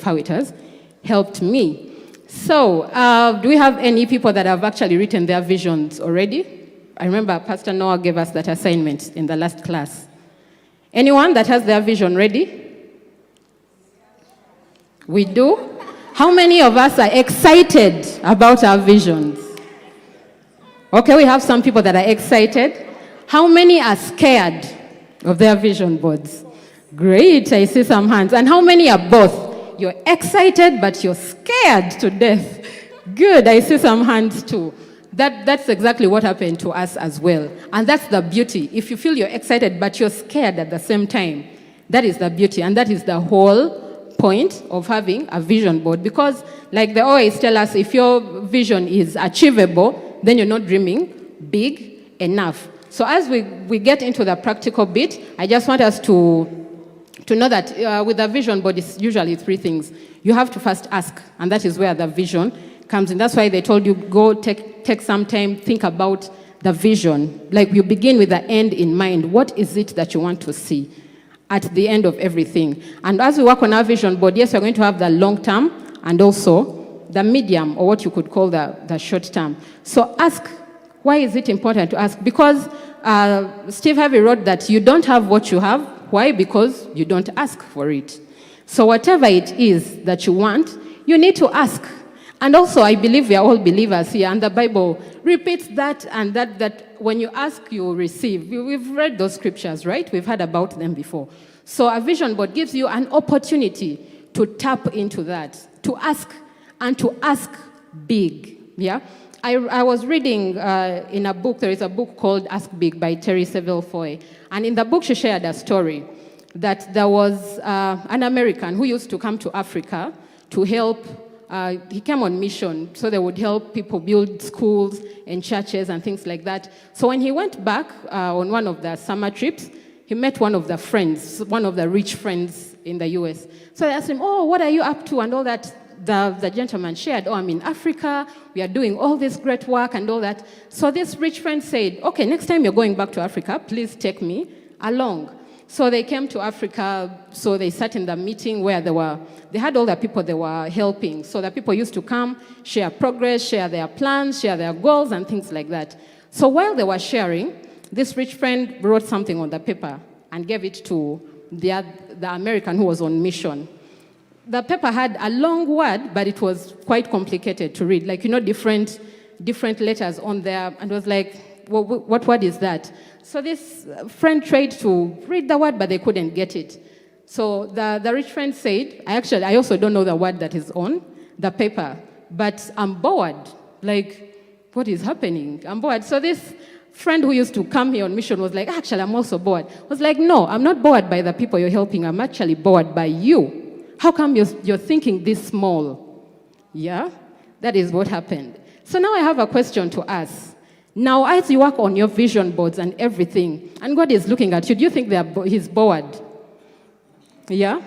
of how it has helped me. So, do we have any people that have actually written their visions already? I remember Pastor Noah gave us that assignment in the last class. Anyone that has their vision ready? We do? How many of us are excited about our visions? Okay, we have some people that are excited. How many are scared of their vision boards? Great, I see some hands. And how many are both? You're excited, but you're scared to death. Good, I see some hands too. That's exactly what happened to us as well. And that's the beauty. If you feel you're excited, but you're scared at the same time, that is the beauty. And that is the whole point of having a vision board. Because like they always tell us, if your vision is achievable, then you're not dreaming big enough. So as we get into the practical bit, I just want us to know that with a vision board, it's usually three things. You have to first ask, and that is where the vision comes in. That's why they told you, go take some time, think about the vision. Like you begin with the end in mind. What is it that you want to see at the end of everything? And as we work on our vision board, yes, we're going to have the long term and also the medium, or what you could call the short term. So ask, why is it important to ask? Because Steve Harvey wrote that you don't have what you have. Why? Because you don't ask for it. So whatever it is that you want, you need to ask. And also, I believe we are all believers here, and the Bible repeats that, and that when you ask, you will receive. We've read those scriptures, right? We've heard about them before. So a vision board gives you an opportunity to tap into that, to ask, and to ask big, yeah? I was reading in a book, there is a book called Ask Big by Terry Seville Foy, and in the book she shared a story that there was an American who used to come to Africa to help. He came on mission, so they would help people build schools and churches and things like that. So when he went back on one of the summer trips, he met one of the friends, one of the rich friends in the US. So they asked him, oh, what are you up to? And all that. The gentleman shared, oh, I'm in Africa, we are doing all this great work and all that. So this rich friend said, okay, next time you're going back to Africa, please take me along. So they came to Africa, so they sat in the meeting where they had all the people they were helping. So the people used to come, share progress, share their plans, share their goals, and things like that. So while they were sharing, this rich friend wrote something on the paper and gave it to the American who was on mission. The paper had a long word, but it was quite complicated to read. Like, different letters on there, and it was like, what word is that? So this friend tried to read the word, but they couldn't get it. So the rich friend said, I also don't know the word that is on the paper, but I'm bored. Like, what is happening? I'm bored. So this friend who used to come here on mission was like, actually, I'm also bored. I was like, no, I'm not bored by the people you're helping. I'm actually bored by you. How come you're thinking this small? Yeah? That is what happened. So now I have a question to ask. Now, as you work on your vision boards and everything, and God is looking at you, do you think he's bored? Yeah?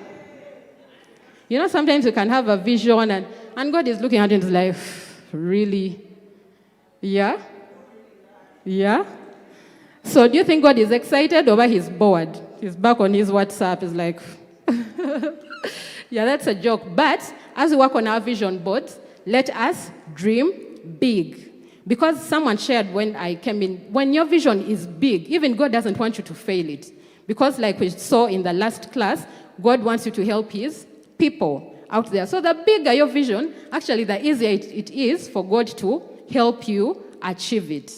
Sometimes you can have a vision and God is looking at you and is like, really? Yeah? Yeah? So do you think God is excited or he's bored? He's back on his WhatsApp, he's like... Yeah, that's a joke. But as we work on our vision boards, let us dream big. Because someone shared when I came in, when your vision is big, even God doesn't want you to fail it. Because like we saw in the last class, God wants you to help his people out there. So the bigger your vision, actually the easier it is for God to help you achieve it.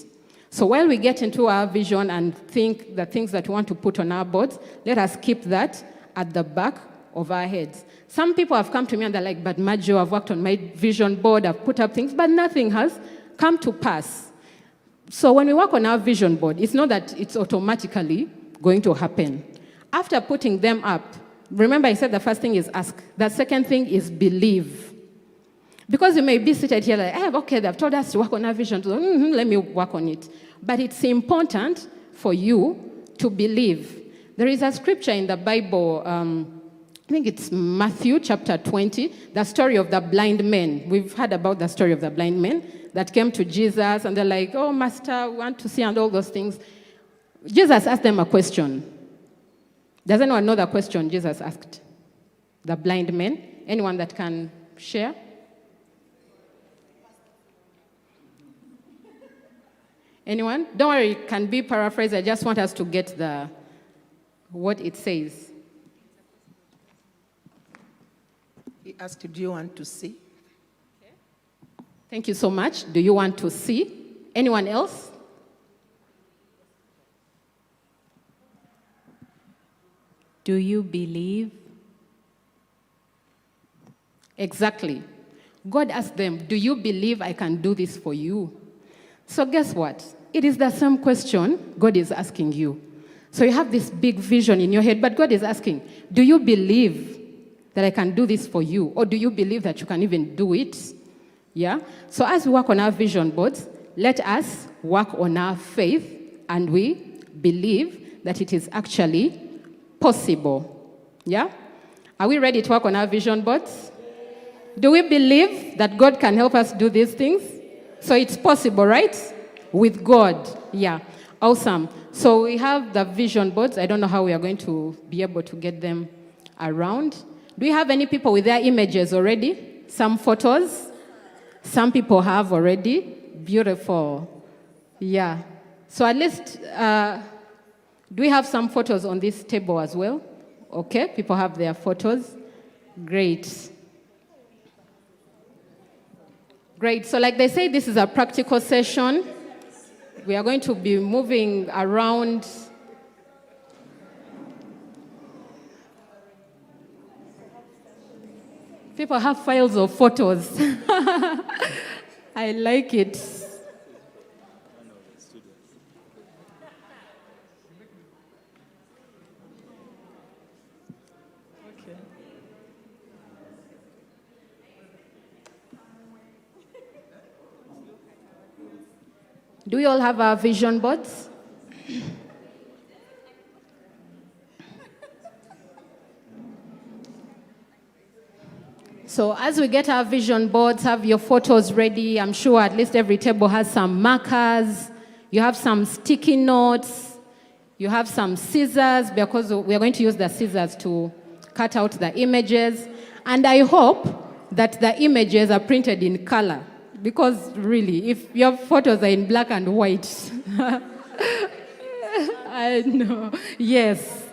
So while we get into our vision and think the things that we want to put on our boards, let us keep that at the back of our heads. Some people have come to me and they're like, but Marjo, I've worked on my vision board, I've put up things, but nothing has come to pass. So when we work on our vision board, it's not that it's automatically going to happen. After putting them up, remember I said the first thing is ask. The second thing is believe. Because you may be seated here like, okay, they've told us to work on our vision, so let me work on it. But it's important for you to believe. There is a scripture in the Bible, I think it's Matthew chapter 20, the story of the blind men. We've heard about the story of the blind men that came to Jesus, and they're like, oh, Master, we want to see, and all those things. Jesus asked them a question. Does anyone know the question Jesus asked the blind men? Anyone that can share? Anyone? Don't worry, it can be paraphrased. I just want us to get what it says. He asked, do you want to see? Okay. Thank you so much. Do you want to see? Anyone else? Do you believe? Exactly. God asked them, do you believe I can do this for you? So guess what? It is the same question God is asking you. So you have this big vision in your head, but God is asking, do you believe that I can do this for you? Or do you believe that you can even do it? Yeah? So as we work on our vision boards, let us work on our faith, and we believe that it is actually possible. Yeah? Are we ready to work on our vision boards? Do we believe that God can help us do these things? So it's possible, right? With God. Yeah. Awesome. So we have the vision boards. I don't know how we are going to be able to get them around. Do we have any people with their images already? Some photos? Some people have already. Beautiful. Yeah. So at least, do we have some photos on this table as well? Okay. People have their photos. Great. Great. So like they say, this is a practical session. We are going to be moving around. People have files of photos. I like it. Do we all have our vision boards? So as we get our vision boards, have your photos ready. I'm sure at least every table has some markers. You have some sticky notes. You have some scissors, because we are going to use the scissors to cut out the images. And I hope that the images are printed in color. Because really, if your photos are in black and white, I know. Yes,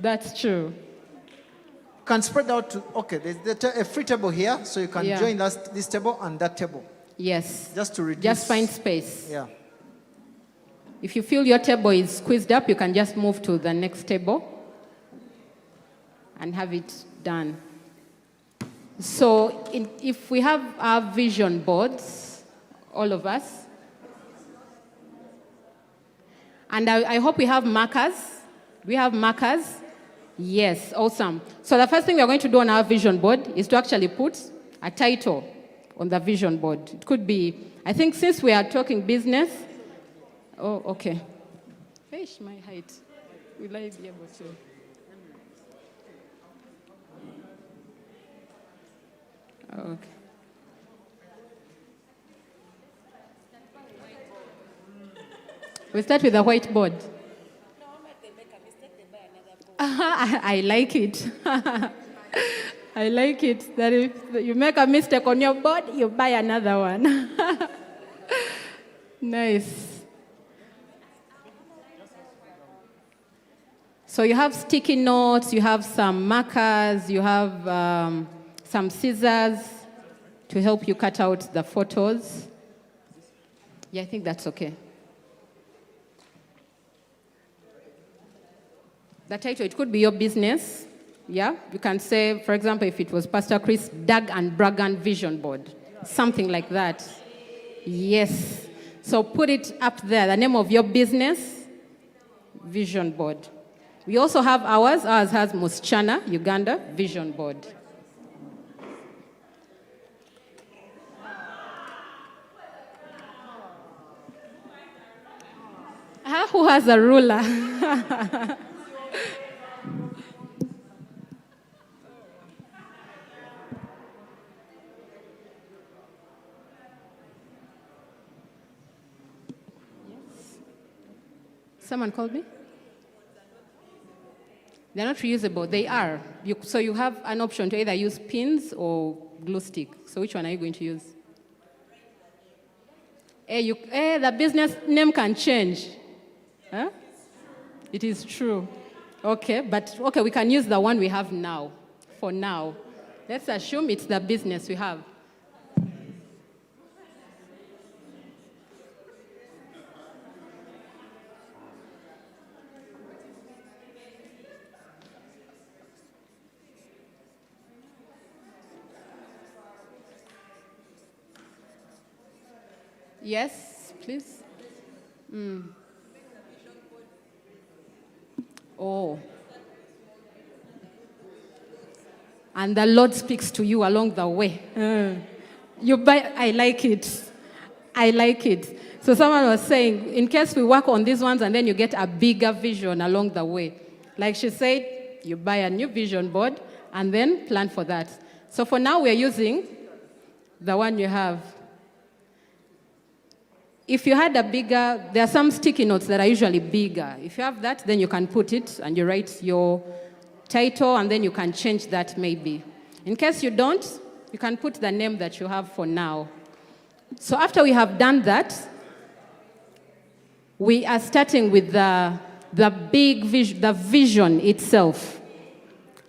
that's true. You can spread out to, okay, there's a free table here, so you can join this table and that table. Yes. Just to reduce. Just find space. Yeah. If you feel your table is squeezed up, you can just move to the next table and have it done. So if we have our vision boards, all of us, and I hope we have markers. Do we have markers? Yes, awesome. So the first thing we are going to do on our vision board is to actually put a title on the vision board. It could be, I think since we are talking business, oh, okay. Fish, my height. Will I be able to? Okay. We start with a whiteboard. I like it. I like it. That if you make a mistake on your board, you buy another one. Nice. So you have sticky notes, you have some markers, you have some scissors to help you cut out the photos. Yeah, I think that's okay. The title, it could be your business. Yeah, you can say, for example, if it was Pastor Chris, Doug and Bragan Vision Board, something like that. Yes. So put it up there, the name of your business, Vision Board. We also have ours. Ours has Musichana, Uganda, Vision Board. Who has a ruler? Someone called me? They're not reusable. They are. So you have an option to either use pins or glue stick. So which one are you going to use? The business name can change. Huh? It is true. Okay, we can use the one we have now. For now. Let's assume it's the business we have. Yes, please. Oh. And the Lord speaks to you along the way. I like it. I like it. So someone was saying, in case we work on these ones and then you get a bigger vision along the way. Like she said, you buy a new vision board and then plan for that. So for now, we're using the one you have. If you had a bigger, there are some sticky notes that are usually bigger. If you have that, then you can put it and you write your title and then you can change that maybe. In case you don't, you can put the name that you have for now. So after we have done that, we are starting with the big vision, the vision itself.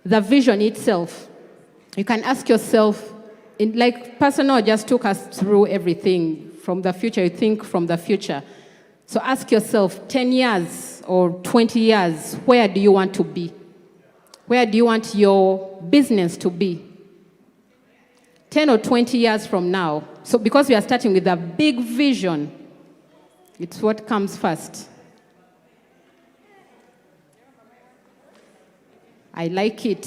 The vision itself. You can ask yourself, Personal just took us through everything. From the future, you think from the future. So ask yourself, 10 years or 20 years, where do you want to be? Where do you want your business to be? 10 or 20 years from now. So because we are starting with a big vision, it's what comes first. I like it.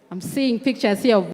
I'm seeing pictures here of